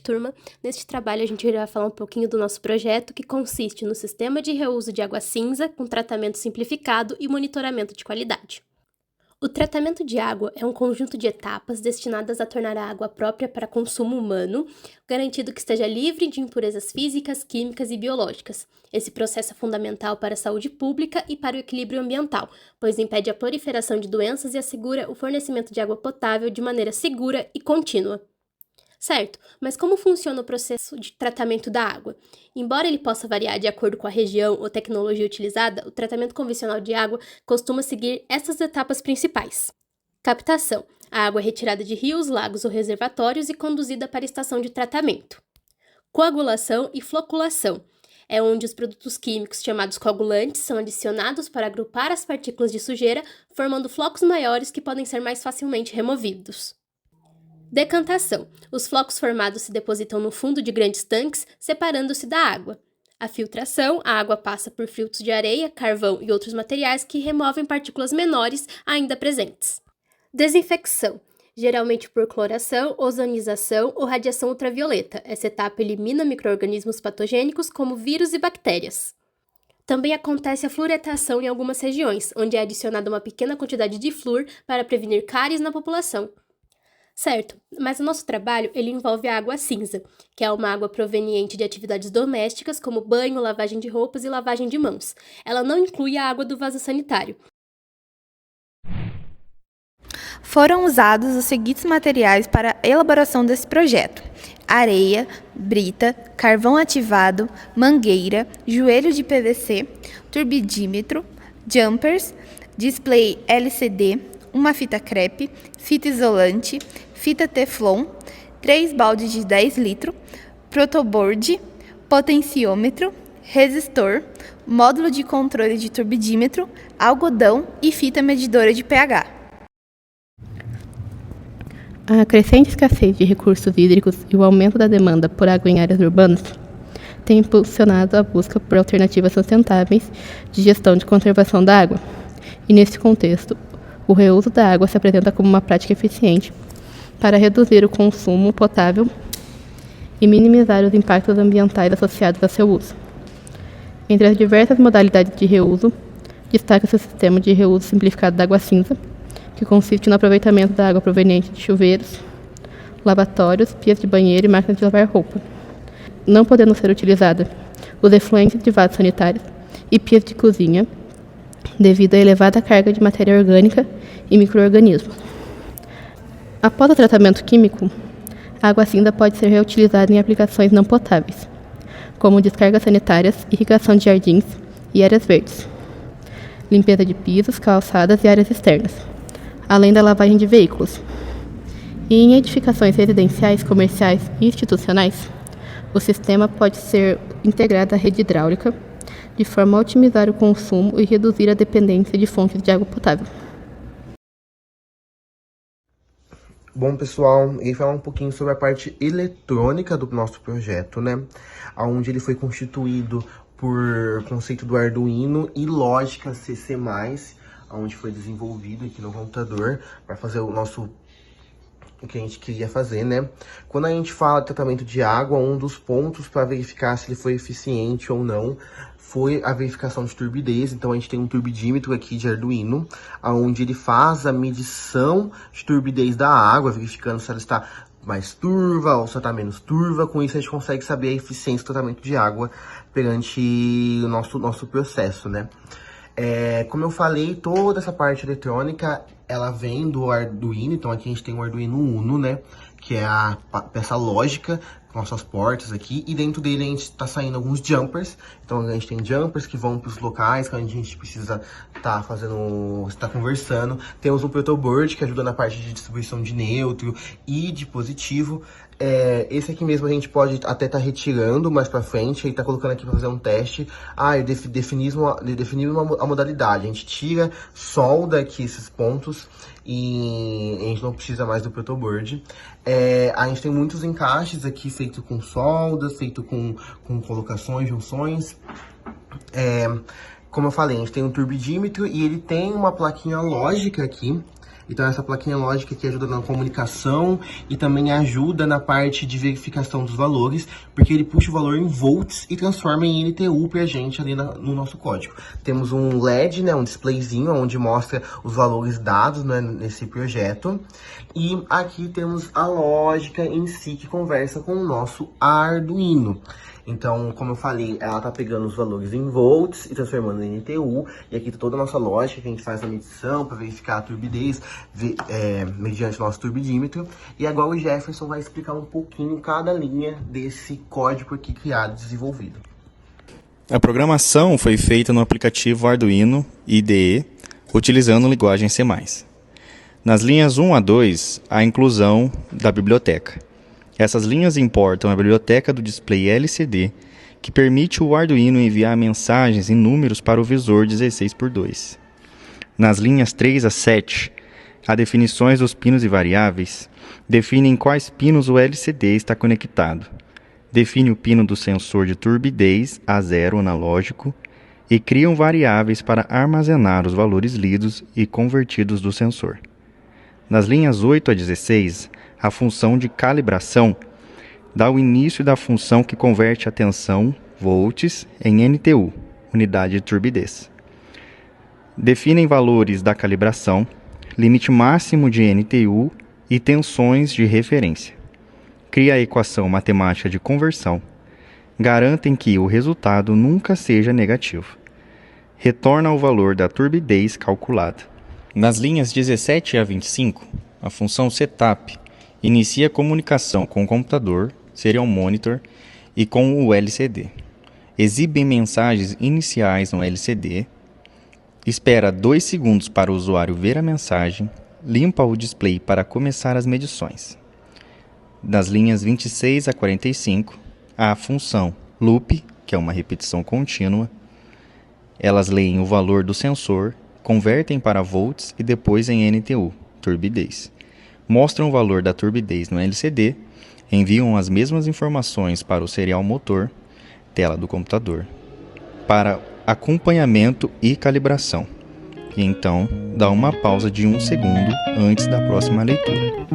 turma. Neste trabalho a gente irá falar um pouquinho do nosso projeto, que consiste no sistema de reuso de água cinza com tratamento simplificado e monitoramento de qualidade. O tratamento de água é um conjunto de etapas destinadas a tornar a água própria para consumo humano, garantindo que esteja livre de impurezas físicas, químicas e biológicas. Esse processo é fundamental para a saúde pública e para o equilíbrio ambiental, pois impede a proliferação de doenças e assegura o fornecimento de água potável de maneira segura e contínua. Certo, mas como funciona o processo de tratamento da água? Embora ele possa variar de acordo com a região ou tecnologia utilizada, o tratamento convencional de água costuma seguir essas etapas principais. Captação. A água é retirada de rios, lagos ou reservatórios e conduzida para a estação de tratamento. Coagulação e floculação. É onde os produtos químicos chamados coagulantes são adicionados para agrupar as partículas de sujeira, formando flocos maiores que podem ser mais facilmente removidos. Decantação. Os flocos formados se depositam no fundo de grandes tanques, separando-se da água. A filtração. A água passa por filtros de areia, carvão e outros materiais que removem partículas menores ainda presentes. Desinfecção. Geralmente por cloração, ozonização ou radiação ultravioleta. Essa etapa elimina micro-organismos patogênicos como vírus e bactérias. Também acontece a fluoretação em algumas regiões, onde é adicionada uma pequena quantidade de flúor para prevenir cáries na população. Certo, mas o nosso trabalho ele envolve a água cinza, que é uma água proveniente de atividades domésticas como banho, lavagem de roupas e lavagem de mãos. Ela não inclui a água do vaso sanitário. Foram usados os seguintes materiais para a elaboração desse projeto: areia, brita, carvão ativado, mangueira, joelho de PVC, turbidímetro, jumpers, display LCD, uma fita crepe, fita isolante, fita teflon, 3 baldes de 10 litros, protoboard, potenciômetro, resistor, módulo de controle de turbidímetro, algodão e fita medidora de pH. A crescente escassez de recursos hídricos e o aumento da demanda por água em áreas urbanas tem impulsionado a busca por alternativas sustentáveis de gestão de conservação da água. E nesse contexto, o reuso da água se apresenta como uma prática eficiente para reduzir o consumo potável e minimizar os impactos ambientais associados a seu uso. Entre as diversas modalidades de reuso, destaca-se o sistema de reuso simplificado da água cinza, que consiste no aproveitamento da água proveniente de chuveiros, lavatórios, pias de banheiro e máquinas de lavar roupa, não podendo ser utilizada os efluentes de vasos sanitários e pias de cozinha, devido à elevada carga de matéria orgânica e micro-organismos. Após o tratamento químico, a água cinza pode ser reutilizada em aplicações não potáveis, como descargas sanitárias, irrigação de jardins e áreas verdes, limpeza de pisos, calçadas e áreas externas, além da lavagem de veículos. E em edificações residenciais, comerciais e institucionais, o sistema pode ser integrado à rede hidráulica, de forma a otimizar o consumo e reduzir a dependência de fontes de água potável. Bom, pessoal, e falar um pouquinho sobre a parte eletrônica do nosso projeto, né? Onde ele foi constituído por conceito do Arduino e lógica CC+, onde foi desenvolvido aqui no computador para fazer o que a gente queria fazer, né? Quando a gente fala de tratamento de água, um dos pontos para verificar se ele foi eficiente ou não foi a verificação de turbidez. Então a gente tem um turbidímetro aqui de Arduino, onde ele faz a medição de turbidez da água, verificando se ela está mais turva ou se ela está menos turva. Com isso a gente consegue saber a eficiência do tratamento de água perante o nosso processo, né? Como eu falei, toda essa parte eletrônica, ela vem do Arduino. Então aqui a gente tem o Arduino Uno, né? Que é a peça lógica com nossas portas aqui. E dentro dele a gente tá saindo alguns jumpers. Então a gente tem jumpers que vão para os locais que a gente precisa estar conversando. Temos um protoboard que ajuda na parte de distribuição de neutro e de positivo. Esse aqui mesmo a gente pode até estar retirando mais pra frente, aí tá colocando aqui pra fazer um teste. Definimos a modalidade, a gente tira, solda aqui esses pontos e a gente não precisa mais do protoboard. A gente tem muitos encaixes aqui feito com soldas, feito com colocações, junções. Como eu falei, a gente tem um turbidímetro e ele tem uma plaquinha lógica aqui, Então essa plaquinha lógica que ajuda na comunicação e também ajuda na parte de verificação dos valores, porque ele puxa o valor em volts e transforma em NTU pra gente ali no nosso código. Temos um LED, né, um displayzinho onde mostra os valores dados, né, nesse projeto. E aqui temos a lógica em si que conversa com o nosso Arduino. Então, como eu falei, ela tá pegando os valores em volts e transformando em NTU. E aqui tá toda a nossa lógica que a gente faz na medição para verificar a turbidez mediante o nosso turbidímetro. E agora o Jefferson vai explicar um pouquinho cada linha desse código aqui criado e desenvolvido. A programação foi feita no aplicativo Arduino IDE, utilizando linguagem C++. Nas linhas 1 a 2, há a inclusão da biblioteca. Essas linhas importam a biblioteca do display LCD, que permite o Arduino enviar mensagens em números para o visor 16x2. Nas linhas 3 a 7, há definições dos pinos e variáveis, definem quais pinos o LCD está conectado. Define o pino do sensor de turbidez A0 analógico e criam variáveis para armazenar os valores lidos e convertidos do sensor. Nas linhas 8 a 16, a função de calibração dá o início da função que converte a tensão, volts, em NTU, unidade de turbidez. Definem valores da calibração, limite máximo de NTU e tensões de referência. Cria a equação matemática de conversão. Garantem que o resultado nunca seja negativo. Retorna o valor da turbidez calculada. Nas linhas 17 a 25, a função setup inicia a comunicação com o computador, serial monitor e com o LCD. Exibe mensagens iniciais no LCD, espera 2 segundos para o usuário ver a mensagem, limpa o display para começar as medições. Das linhas 26 a 45, há a função loop, que é uma repetição contínua. Elas leem o valor do sensor, convertem para volts e depois em NTU, turbidez. Mostram o valor da turbidez no LCD, enviam as mesmas informações para o serial motor, tela do computador, para acompanhamento e calibração. E então dá uma pausa de 1 segundo antes da próxima leitura.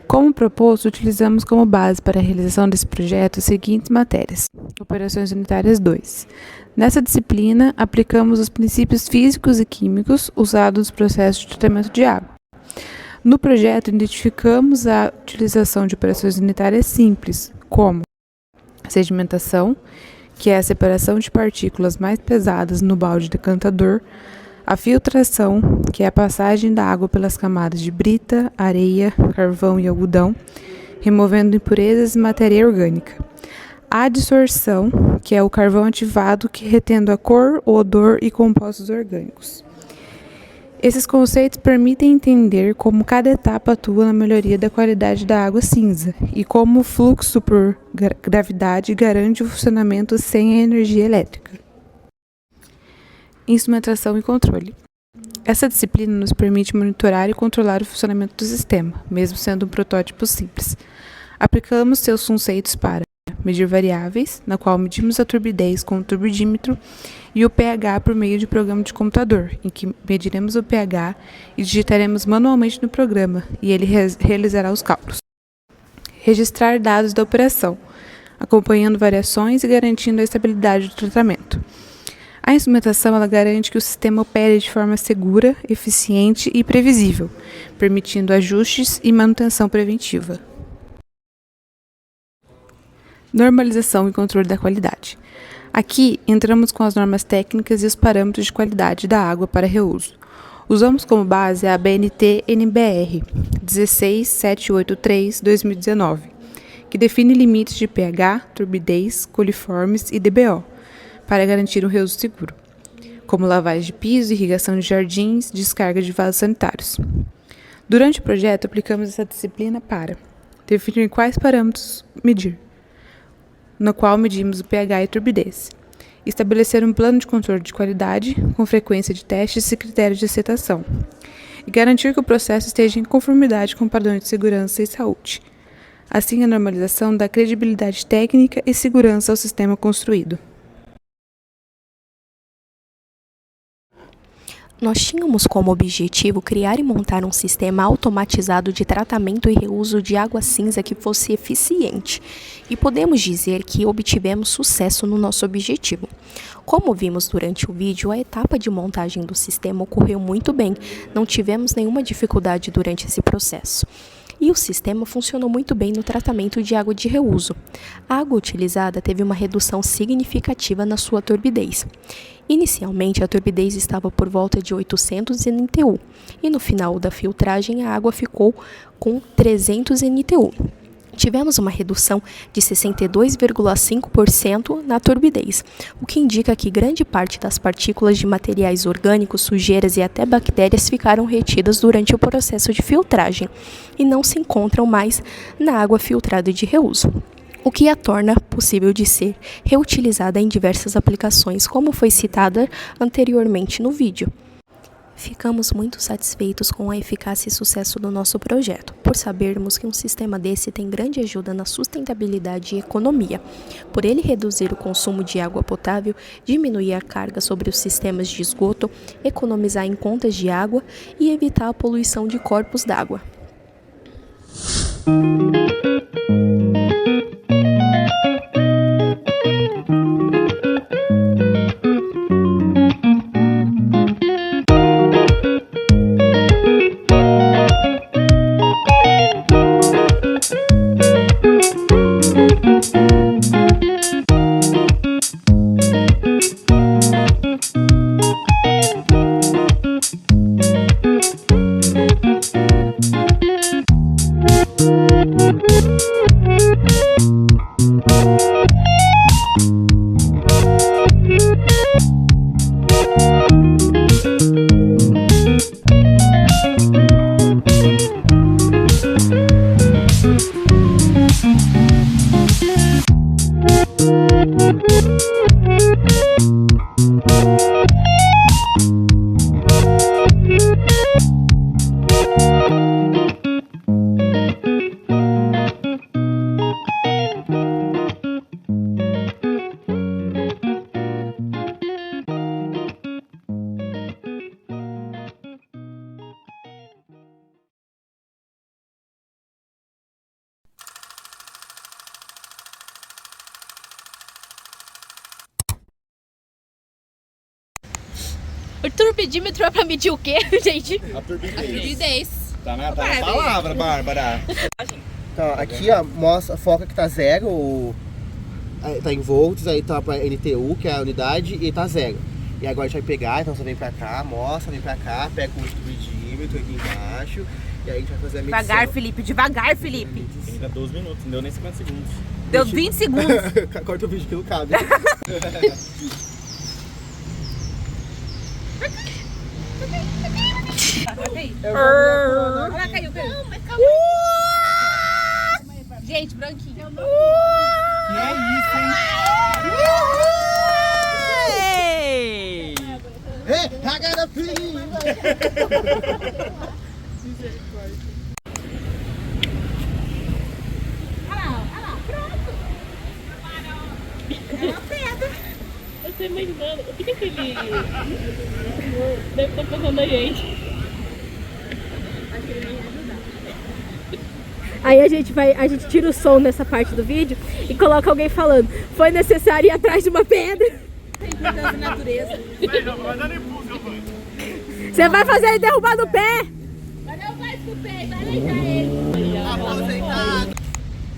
Como proposto, utilizamos como base para a realização desse projeto as seguintes matérias. Operações Unitárias 2. Nessa disciplina, aplicamos os princípios físicos e químicos usados nos processos de tratamento de água. No projeto, identificamos a utilização de operações unitárias simples, como a sedimentação, que é a separação de partículas mais pesadas no balde decantador, a filtração, que é a passagem da água pelas camadas de brita, areia, carvão e algodão, removendo impurezas e matéria orgânica. A adsorção, que é o carvão ativado, que retendo a cor, o odor e compostos orgânicos. Esses conceitos permitem entender como cada etapa atua na melhoria da qualidade da água cinza e como o fluxo por gravidade garante o funcionamento sem a energia elétrica. Instrumentação e controle. Essa disciplina nos permite monitorar e controlar o funcionamento do sistema, mesmo sendo um protótipo simples. Aplicamos seus conceitos para medir variáveis, na qual medimos a turbidez com o turbidímetro, e o pH por meio de programa de computador, em que mediremos o pH e digitaremos manualmente no programa, e ele realizará os cálculos. Registrar dados da operação, acompanhando variações e garantindo a estabilidade do tratamento. A instrumentação ela garante que o sistema opere de forma segura, eficiente e previsível, permitindo ajustes e manutenção preventiva. Normalização e controle da qualidade. Aqui, entramos com as normas técnicas e os parâmetros de qualidade da água para reuso. Usamos como base a ABNT-NBR 16783/2019, que define limites de pH, turbidez, coliformes e DBO, para garantir um reuso seguro, como lavagem de piso, irrigação de jardins, descarga de vasos sanitários. Durante o projeto, aplicamos essa disciplina para definir quais parâmetros medir, no qual medimos o pH e turbidez. Estabelecer um plano de controle de qualidade, com frequência de testes e critérios de aceitação. E garantir que o processo esteja em conformidade com padrões de segurança e saúde. Assim, a normalização dá credibilidade técnica e segurança ao sistema construído. Nós tínhamos como objetivo criar e montar um sistema automatizado de tratamento e reuso de água cinza que fosse eficiente, e podemos dizer que obtivemos sucesso no nosso objetivo. Como vimos durante o vídeo, a etapa de montagem do sistema ocorreu muito bem, não tivemos nenhuma dificuldade durante esse processo. E o sistema funcionou muito bem no tratamento de água de reuso. A água utilizada teve uma redução significativa na sua turbidez. Inicialmente, a turbidez estava por volta de 800 NTU, e no final da filtragem a água ficou com 300 NTU. Tivemos uma redução de 62,5% na turbidez, o que indica que grande parte das partículas de materiais orgânicos, sujeiras e até bactérias ficaram retidas durante o processo de filtragem e não se encontram mais na água filtrada de reuso, o que a torna possível de ser reutilizada em diversas aplicações, como foi citada anteriormente no vídeo. Ficamos muito satisfeitos com a eficácia e sucesso do nosso projeto, por sabermos que um sistema desse tem grande ajuda na sustentabilidade e economia, por ele reduzir o consumo de água potável, diminuir a carga sobre os sistemas de esgoto, economizar em contas de água e evitar a poluição de corpos d'água. O turbidímetro é pra medir o quê, gente? A turbidez. A turbidez. Tá na palavra, Bárbara. Então, aqui ó, mostra, foca que tá zero, tá em volts, aí tá pra NTU, que é a unidade, e tá zero. E agora a gente vai pegar, então você vem pra cá, mostra, vem pra cá, pega o turbidímetro aqui embaixo, e aí a gente vai fazer a medição. Devagar, Felipe, devagar, Felipe. Tem ainda 12 minutos, não deu nem 50 segundos. Deu 20 segundos. Corta o vídeo que não cabe. Olha lá, caiu. Gente, branquinho. Que é isso, hein? Hey, I got a feeling. tô imaginando o que aquele deve estar fazendo a gente. Aí a gente tira o som nessa parte do vídeo e coloca alguém falando: foi necessário ir atrás de uma pedra. Você vai fazer ele derrubar no pé. Vai derrubar esse pé, vai aleitar ele.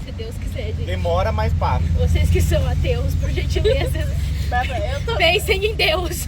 Se Deus quiser, gente. Demora, mas passa. Vocês que são ateus, por gentileza, pensem em Deus.